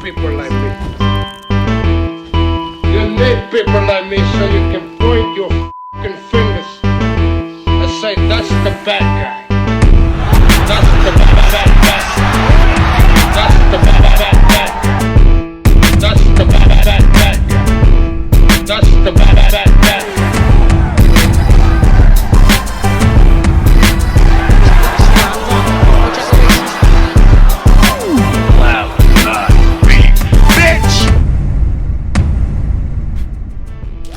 people like me. You need people like me so you can point your fucking fingers and say, that's the bad guy. That's the bad guy. That's the bad guy. That's the bad guy. That's the bad guy.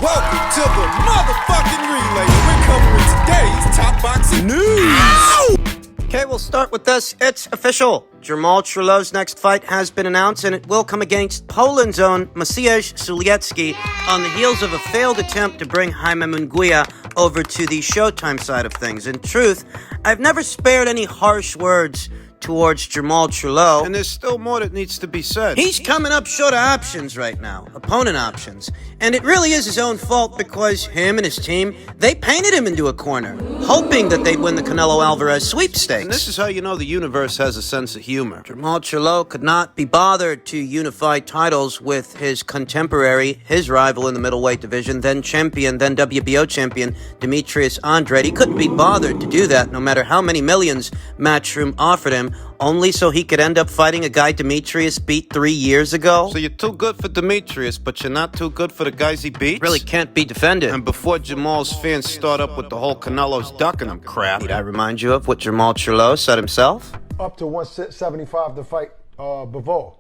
Welcome to the motherfucking relay. We're covering today's top boxing news. Okay, we'll start with this. It's official. Jermall Charlo's next fight has been announced, and it will come against Poland's own Maciej Sulecki on the heels of a failed attempt to bring Jaime Munguia over to the Showtime side of things. In truth, I've never spared any harsh words towards Jermall Charlo. And there's still more that needs to be said. He's coming up short of options right now, opponent options. And it really is his own fault because him and his team, they painted him into a corner, hoping that they'd win the Canelo Alvarez sweepstakes. And this is how you know the universe has a sense of humor. Jermall Charlo could not be bothered to unify titles with his contemporary, his rival in the middleweight division, then champion, then WBO champion, Demetrius Andrade. He couldn't be bothered to do that, no matter how many millions Matchroom offered him, only so he could end up fighting a guy Demetrius beat 3 years ago. So you're too good for Demetrius, but you're not too good for the guys he beats? Really can't be defended. And before Jermall's fans start up with the whole Canelo's ducking him crap. Need I remind you of what Jermall Charlo said himself? Up to 175 to fight Bivol.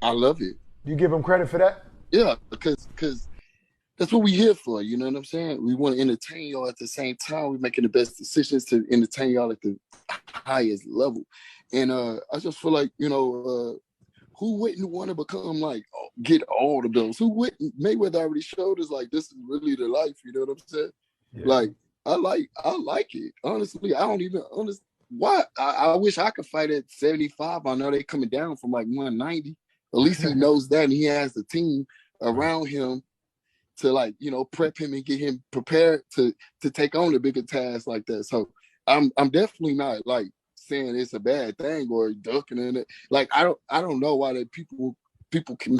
I love it. You give him credit for that? Yeah, because that's what we here for, you know what I'm saying? We want to entertain y'all at the same time. We're making the best decisions to entertain y'all at the highest level. And I just feel like, who wouldn't want to become like, get all the bills? Who wouldn't? Mayweather already showed us like, this is really the life, you know what I'm saying? Yeah. Like, I like it. Honestly, I don't even understand why. I wish I could fight at 75. I know they coming down from like 190. At least he knows that, and he has the team around him to like, prep him and get him prepared to take on a bigger task like that. So I'm definitely not like saying it's a bad thing or ducking in it. Like I don't know why that people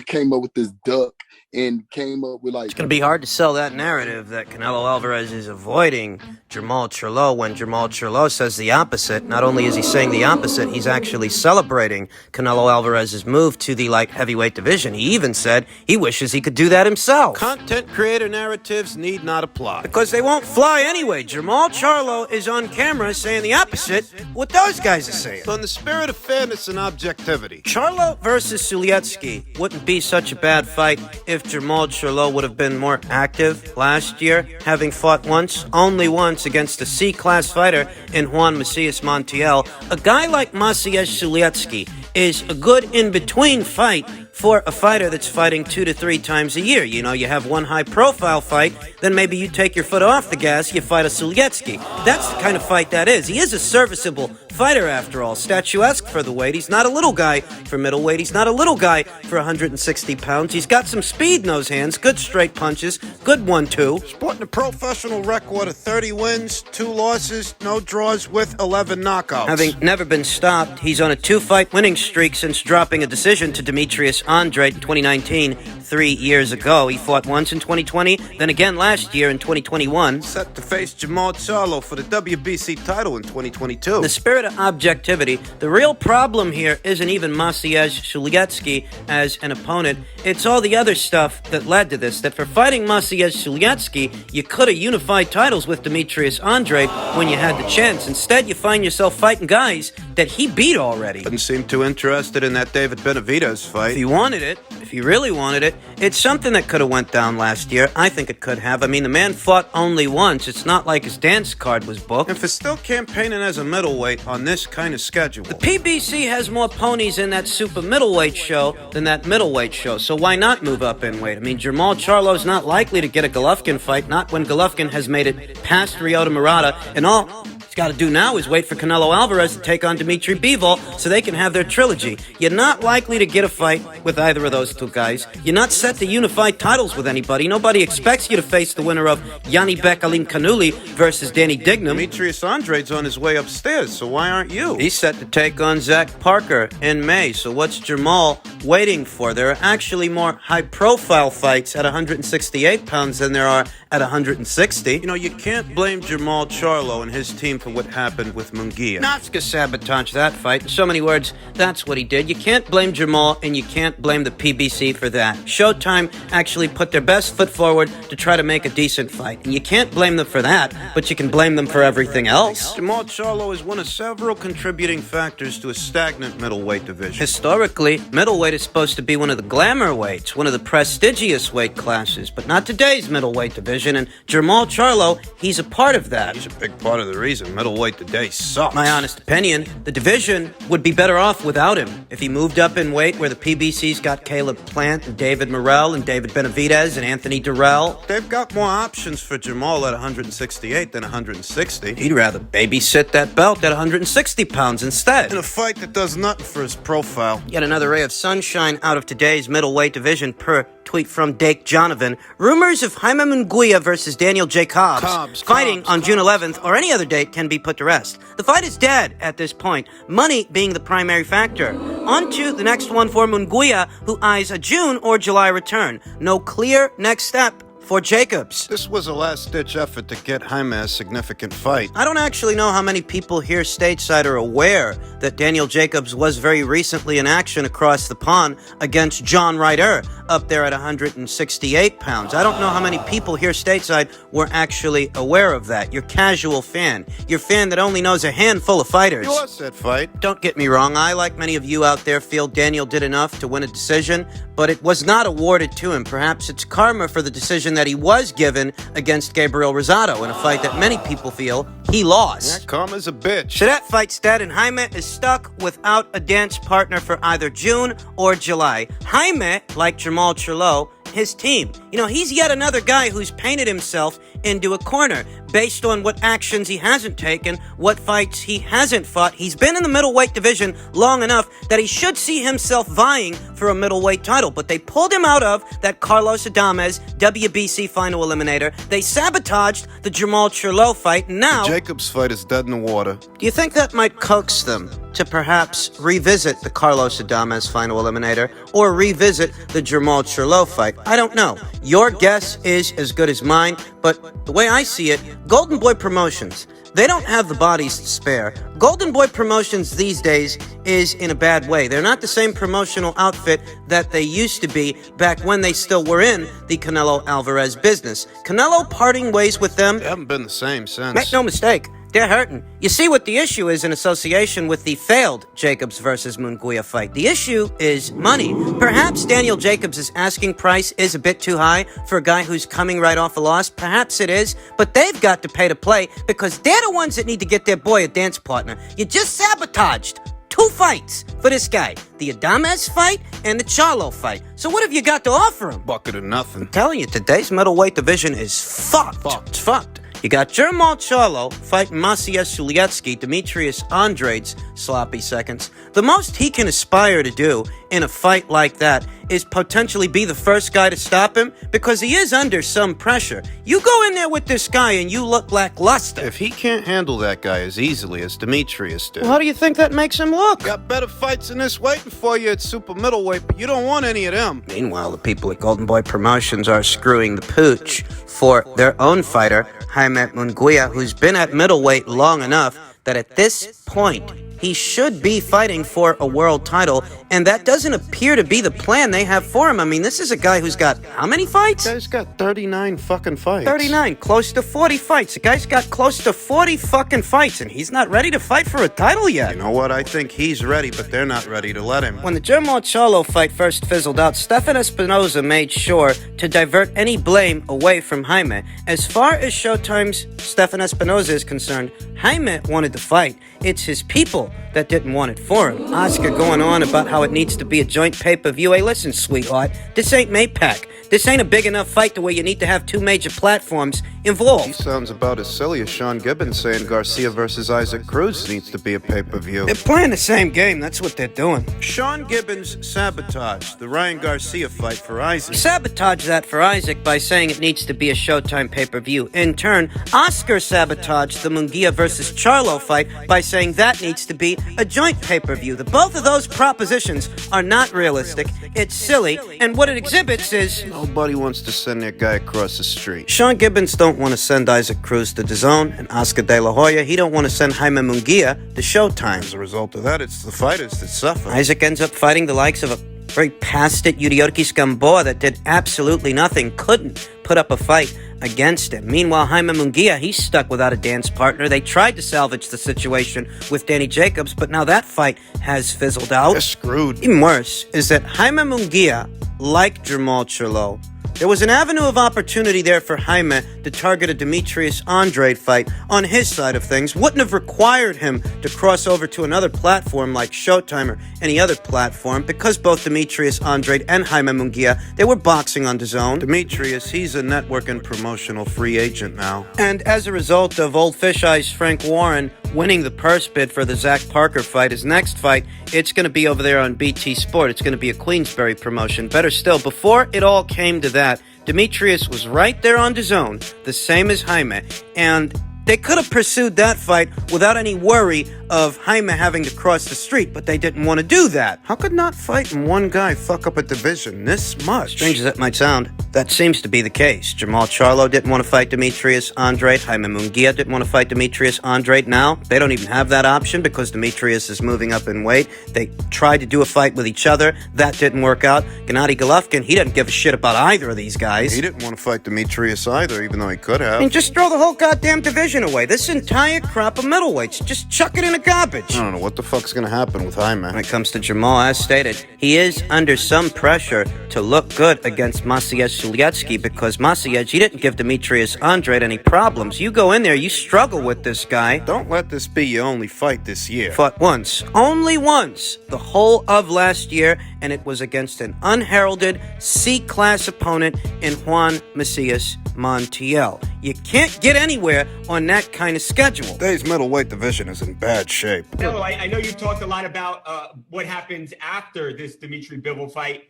came up with this duck and came up with like... It's going to be hard to sell that narrative that Canelo Alvarez is avoiding Jermall Charlo when Jermall Charlo says the opposite. Not only is he saying the opposite, he's actually celebrating Canelo Alvarez's move to the light heavyweight division. He even said he wishes he could do that himself. Content creator narratives need not apply. Because they won't fly anyway. Jermall Charlo is on camera saying the opposite what those guys are saying. So in the spirit of fairness and objectivity, Charlo versus Sulecki wouldn't be such a bad fight if Jermall Charlo would have been more active last year, having fought only once against a C-class fighter in Juan Macias Montiel. A guy like Maciej Sulecki is a good in-between fight for a fighter that's fighting 2 to 3 times a year. You have one high-profile fight, then maybe you take your foot off the gas, you fight a Sulecki. That's the kind of fight that is. He is a serviceable fighter, after all. Statuesque for the weight. He's not a little guy for middleweight. He's not a little guy for 160 pounds. He's got some speed in those hands, good straight punches, good 1-2. Sporting a professional record of 30 wins, 2 losses, no draws with 11 knockouts. Having never been stopped, he's on a 2-fight winning streak since dropping a decision to Demetrius Andrade in 2019, 3 years ago. He fought once in 2020, then again last year in 2021. Set to face Jermall Charlo for the WBC title in 2022. In the spirit of objectivity, the real problem here isn't even Maciej Sulecki as an opponent. It's all the other stuff that led to this. That for fighting Maciej Sulecki, you could have unified titles with Demetrius Andrade when you had the chance. Instead, you find yourself fighting guys that he beat already. Doesn't seem too interested in that David Benavidez fight. If he wanted it, if he really wanted it, it's something that could have went down last year. I think it could have. I mean, the man fought only once. It's not like his dance card was booked. And for still campaigning as a middleweight on this kind of schedule, the PBC has more ponies in that super middleweight show than that middleweight show, so why not move up in weight? I mean, Jermall Charlo's not likely to get a Golovkin fight, not when Golovkin has made it past Ryota Murata, and all he's got to do now is wait for Canelo Alvarez to take on Dimitri Bivol so they can have their trilogy. You're not likely to get a fight with either of those two guys. You're not set to unify titles with anybody. Nobody expects you to face the winner of Yanni Bekalim Kanuli versus Danny Dignam. Demetrius Andrade's on his way upstairs, so why aren't you? He's set to take on Zach Parker in May, so what's Jermall waiting for. There are actually more high-profile fights at 168 pounds than there are at 160. You know, you can't blame Jamal Charlo and his team for what happened with Munguia. Nazca sabotaged that fight. In so many words, that's what he did. You can't blame Jamal, and you can't blame the PBC for that. Showtime actually put their best foot forward to try to make a decent fight. And you can't blame them for that, but you can blame them for everything else. Jamal Charlo is one of several contributing factors to a stagnant middleweight division. Historically, middleweight is supposed to be one of the glamour weights, one of the prestigious weight classes, but not today's middleweight division, and Jamal Charlo, he's a part of that. He's a big part of the reason middleweight today sucks. My honest opinion, the division would be better off without him. If he moved up in weight where the PBC's got Caleb Plant and David Morrell and David Benavidez and Anthony Durrell. They've got more options for Jamal at 168 than 160. He'd rather babysit that belt at 160 pounds instead. In a fight that does nothing for his profile. Yet another ray of sunshine out of today's middleweight division per tweet from Dake Jonovan. Rumors of Jaime Munguia versus Daniel Jacobs fighting on June 11th or any other date can be put to rest. The fight is dead at this point, money being the primary factor. On to the next one for Munguia, who eyes a June or July return. No clear next step for Jacobs. This was a last-ditch effort to get Jaime a significant fight. I don't actually know how many people here stateside are aware that Daniel Jacobs was very recently in action across the pond against John Ryder up there at 168 pounds. I don't know how many people here stateside were actually aware of that. Your casual fan. Your fan that only knows a handful of fighters. You lost that fight. Don't get me wrong, I, like many of you out there, feel Daniel did enough to win a decision, but it was not awarded to him. Perhaps it's karma for the decision that he was given against Gabriel Rosado in a fight that many people feel he lost. That karma's a bitch. So that fight's dead, and Jaime is stuck without a dance partner for either June or July. Jaime, like Jamal Charlo, his team. You know, he's yet another guy who's painted himself into a corner based on what actions he hasn't taken, what fights he hasn't fought. He's been in the middleweight division long enough that he should see himself vying for a middleweight title, but they pulled him out of that Carlos Adames WBC final eliminator. They sabotaged the Jamal Charlo fight, and now The Jacobs fight is dead in the water. do you think that might coax them to perhaps revisit the Carlos Adames final eliminator or revisit the Jamal Charlo fight? I don't know. Your guess is as good as mine, but the way I see it, Golden Boy Promotions, they don't have the bodies to spare. Golden Boy Promotions these days is in a bad way. They're not the same promotional outfit that they used to be back when they still were in the Canelo Alvarez business. Canelo parting ways with them, They haven't been the same since. make no mistake, they're hurting. You see what the issue is in association with the failed Jacobs versus Munguia fight. The issue is money. Perhaps Daniel Jacobs' asking price is a bit too high for a guy who's coming right off a loss. Perhaps it is, but they've got to pay to play because they're the ones that need to get their boy a dance partner. You just sabotaged 2 fights for this guy. The Adames fight and the Charlo fight. So what have you got to offer him? Bucket of nothing. I'm telling you, today's middleweight division is fucked. It's fucked. You got Jamal Charlo fighting Maciej Sulecki, Demetrius Andrade's sloppy seconds. The most he can aspire to do in a fight like that is potentially be the first guy to stop him because he is under some pressure. You go in there with this guy and you look lackluster. If he can't handle that guy as easily as Demetrius did. Well, how do you think that makes him look? Got better fights than this waiting for you at super middleweight, but you don't want any of them. Meanwhile, the people at Golden Boy Promotions are screwing the pooch for their own fighter, Jaime Munguia, who's been at middleweight long enough that at this point, he should be fighting for a world title, and that doesn't appear to be the plan they have for him. I mean, this is a guy who's got how many fights? The guy's got 39 fucking fights. 39, close to 40 fights. The guy's got close to 40 fucking fights, and he's not ready to fight for a title yet. You know what? I think he's ready, but they're not ready to let him. When the Jamal Charlo fight first fizzled out, Stefan Espinoza made sure to divert any blame away from Jaime. As far as Showtime's Stefan Espinoza is concerned, Jaime wanted to fight. It's his people that didn't want it for him. Oscar going on about how it needs to be a joint pay-per-view. Hey, listen, sweetheart, this ain't Maypac. This ain't a big enough fight to where you need to have two major platforms involved. He sounds about as silly as Sean Gibbons saying Garcia versus Isaac Cruz needs to be a pay-per-view. They're playing the same game. That's what they're doing. Sean Gibbons sabotaged the Ryan Garcia fight for Isaac. Sabotage that for Isaac by saying it needs to be a Showtime pay-per-view. In turn, Oscar sabotaged the Munguia versus Charlo fight by saying that needs to be a joint pay-per-view. The both of those propositions are not realistic. It's silly, and what it exhibits is Nobody wants to send their guy across the street. Sean Gibbons don't want to send Isaac Cruz to DAZN, and Oscar De La Hoya, he don't want to send Jaime Munguia to Showtime. As a result of that, it's the fighters that suffer. Isaac ends up fighting the likes of a very past it Yuriorkis Gamboa that did absolutely nothing, couldn't put up a fight against him. Meanwhile, Jaime Munguia, he's stuck without a dance partner. They tried to salvage the situation with Danny Jacobs, but now that fight has fizzled out. They're screwed. Even worse is that Jaime Munguia, like Jermall Charlo, there was an avenue of opportunity there for Jaime to target a Demetrius Andrade fight on his side of things. Wouldn't have required him to cross over to another platform like Showtime or any other platform, because both Demetrius Andrade and Jaime Munguia, they were boxing on DAZN. Demetrius, he's a network and promotional free agent now. And as a result of Old Fish Eyes Frank Warren winning the purse bid for the Zach Parker fight, his next fight, it's going to be over there on BT Sport. It's going to be a Queensberry promotion. Better still, before it all came to that, Demetrius was right there on DAZN, the same as Jaime, and they could have pursued that fight without any worry of Jaime having to cross the street, but they didn't want to do that. How could not fighting one guy fuck up a division this much? Strange as that might sound, that seems to be the case. Jermall Charlo didn't want to fight Demetrius Andrade. Jaime Munguia didn't want to fight Demetrius Andrade. Now, they don't even have that option because Demetrius is moving up in weight. They tried to do a fight with each other. That didn't work out. Gennady Golovkin, he doesn't give a shit about either of these guys. He didn't want to fight Demetrius either, even though he could have. I mean, just throw the whole goddamn division away. This entire crop of middleweights, just chuck it in the garbage. I don't know what the fuck's gonna happen with Jaime. When it comes to Jermall, as stated, he is under some pressure to look good against Maciej Sulecki because Maciej, he didn't give Demetrius Andrade any problems. You go in there, you struggle with this guy. Don't let this be your only fight this year. Fought once, only once, the whole of last year, and it was against an unheralded C-class opponent in Juan Macias Montiel. You can't get anywhere on that kind of schedule. Today's middleweight division is in bad shape. Canelo, I know you talked a lot about what happens after this Dimitri Bivol fight.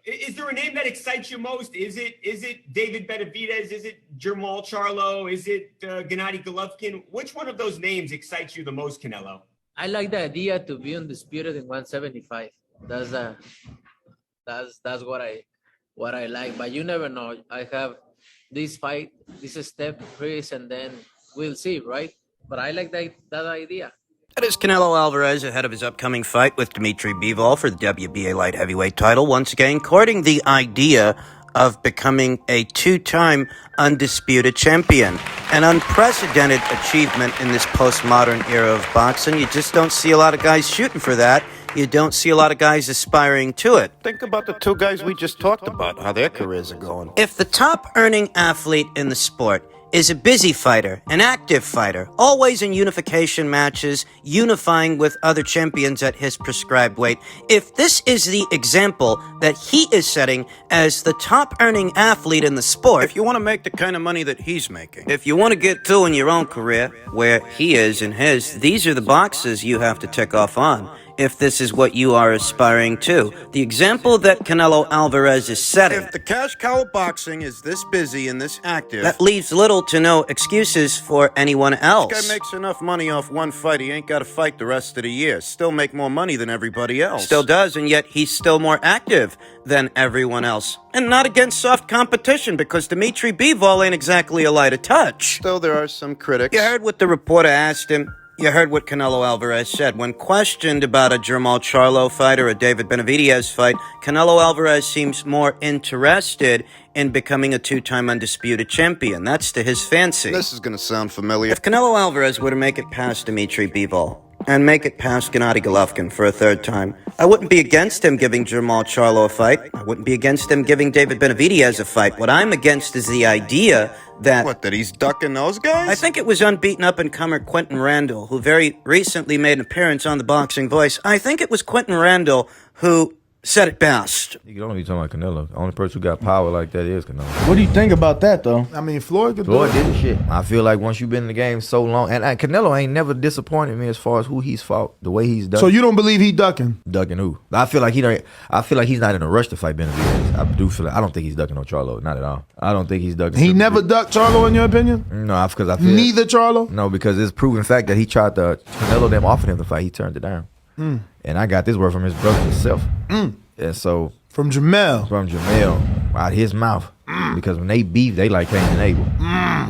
Is there a name that excites you most? Is it David Benavidez? Is it Jermall Charlo? Is it Gennady Golovkin? Which one of those names excites you the most, Canelo? I like the idea to be undisputed in 175. That's what I like. But you never know. I have this fight, this step, Chris, and then we'll see, right? But I like that idea. That is Canelo Alvarez ahead of his upcoming fight with Dimitri Bivol for the WBA light heavyweight title, once again courting the idea of becoming a two-time undisputed champion. An unprecedented achievement in this postmodern era of boxing. You just don't see a lot of guys shooting for that. You don't see a lot of guys aspiring to it. Think about the two guys we just talked about, how their careers are going. If the top-earning athlete in the sport is a busy fighter, an active fighter, always in unification matches, unifying with other champions at his prescribed weight, if this is the example that he is setting as the top-earning athlete in the sport, If you want to make the kind of money that he's making, if you want to get through in your own career, where he is in his, these are the boxes you have to tick off on. If this is what you are aspiring to. The example that Canelo Alvarez is setting, if the cash cow of boxing is this busy and this active, that leaves little to no excuses for anyone else. this guy makes enough money off one fight, he ain't got to fight the rest of the year. Still make more money than everybody else. Still does, and yet he's still more active than everyone else. And not against soft competition, because Dimitri Bivol ain't exactly a light of touch. Still, there are some critics. You heard what the reporter asked him. You heard what Canelo Alvarez said. When questioned about a Jermall Charlo fight or a David Benavidez fight, Canelo Alvarez seems more interested in becoming a two-time undisputed champion. That's to his fancy. This is going to sound familiar. If Canelo Alvarez were to make it past Dimitri Bivol and make it past Gennady Golovkin for a third time, I wouldn't be against him giving Jermall Charlo a fight. I wouldn't be against him giving David Benavidez a fight. What I'm against is the idea that... What, that he's ducking those guys? I think it was unbeaten up-and-comer Quentin Randall, who very recently made an appearance on The Boxing Voice. I think it was Quentin Randall who said it best. You can only be talking about Canelo. The only person who got power like that is Canelo. What do you think about that, though? I mean, Floyd could Floyd do it. did the shit. I feel like once you've been in the game so long, and Canelo ain't never disappointed me as far as who he's fought, the way he's done. So you don't believe he ducking? Ducking who? I feel like he's not in a rush to fight Benavidez. I do feel like I don't think he's ducking on Charlo, not at all. I don't think he's ducking. He never ducked Charlo, in your opinion? No, because I feel neither Charlo. No, because it's proven fact that he tried to Canelo them offered him the fight, he turned it down. And I got this word from his brother himself. And so from Jamel out his mouth. Because when they beef, they like Cain and Abel.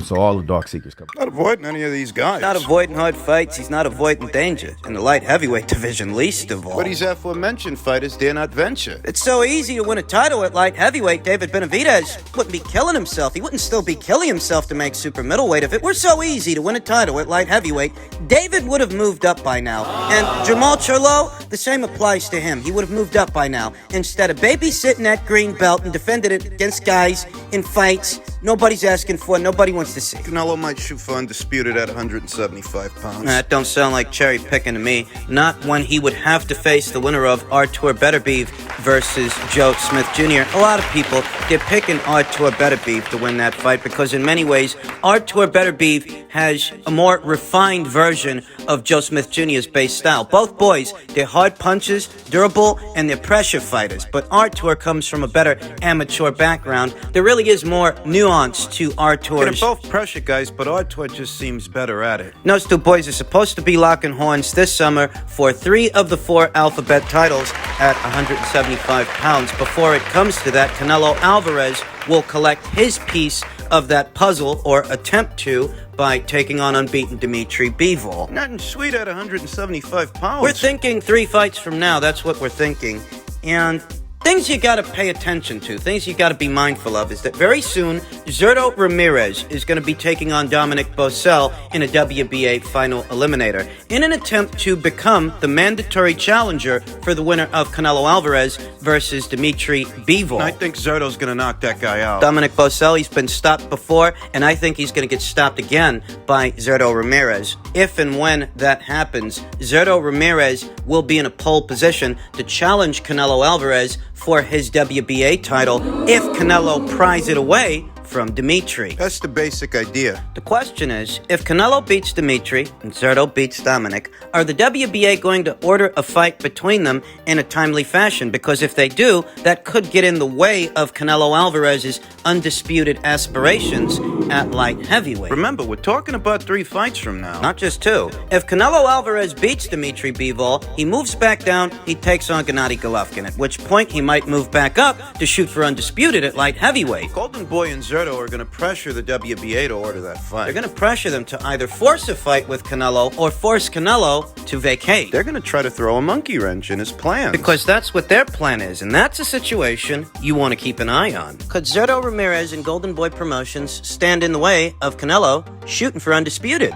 So all the dark secrets come. Not avoiding any of these guys. Not avoiding hard fights, he's not avoiding danger. In the light heavyweight division, least of all. But these aforementioned fighters dare not venture. It's so easy to win a title at light heavyweight. David Benavidez wouldn't be killing himself. He wouldn't still be killing himself to make super middleweight. If it were so easy to win a title at light heavyweight, David would have moved up by now. And Jamal Charlo, the same applies to him. He would have moved up by now. Instead of babysitting that green belt and defended it against guys in fights nobody's asking for, nobody wants to see. Canelo might shoot for undisputed at 175 pounds. That don't sound like cherry picking to me. Not when he would have to face the winner of Artur Beterbiev versus Joe Smith Jr. A lot of people, they're picking Artur Beterbiev to win that fight because in many ways, Artur Beterbiev has a more refined version of Joe Smith Jr.'s base style. Both boys, they're hard punches, durable, and they're pressure fighters. But Artur comes from a better amateur background. There really is more nuance to Artur's. They're both pressure guys, but Artur just seems better at it. Those two boys are supposed to be locking horns this summer for 3 of the 4 alphabet titles at 175 pounds. Before it comes to that, Canelo Alvarez will collect his piece of that puzzle, or attempt to, by taking on unbeaten Dimitri Bivol. Nothing sweet at 175 pounds. We're thinking 3 fights from now. That's what we're thinking. And things you gotta pay attention to, things you gotta be mindful of, is that very soon, Zurdo Ramirez is gonna be taking on Dominic Bosel in a WBA final eliminator in an attempt to become the mandatory challenger for the winner of Canelo Alvarez versus Dimitri Bivol. I think Zurdo's gonna knock that guy out. Dominic Bosel, he's been stopped before, and I think he's gonna get stopped again by Zurdo Ramirez. If and when that happens, Zurdo Ramirez will be in a pole position to challenge Canelo Alvarez for his WBA title if Canelo pries it away from Dimitri. That's the basic idea. The question is, if Canelo beats Dimitri and Zurdo beats Dominic, are the WBA going to order a fight between them in a timely fashion? Because if they do, that could get in the way of Canelo Alvarez's undisputed aspirations at light heavyweight. Remember, we're talking about 3 fights from now. Not just 2. If Canelo Alvarez beats Dimitri Bivol, he moves back down, he takes on Gennady Golovkin, at which point he might move back up to shoot for undisputed at light heavyweight. Golden Boy and Zurdo are going to pressure the WBA to order that fight. They're going to pressure them to either force a fight with Canelo or force Canelo to vacate. They're going to try to throw a monkey wrench in his plans. Because that's what their plan is, and that's a situation you want to keep an eye on. Could Zurdo Ramirez and Golden Boy Promotions stand in the way of Canelo shooting for undisputed?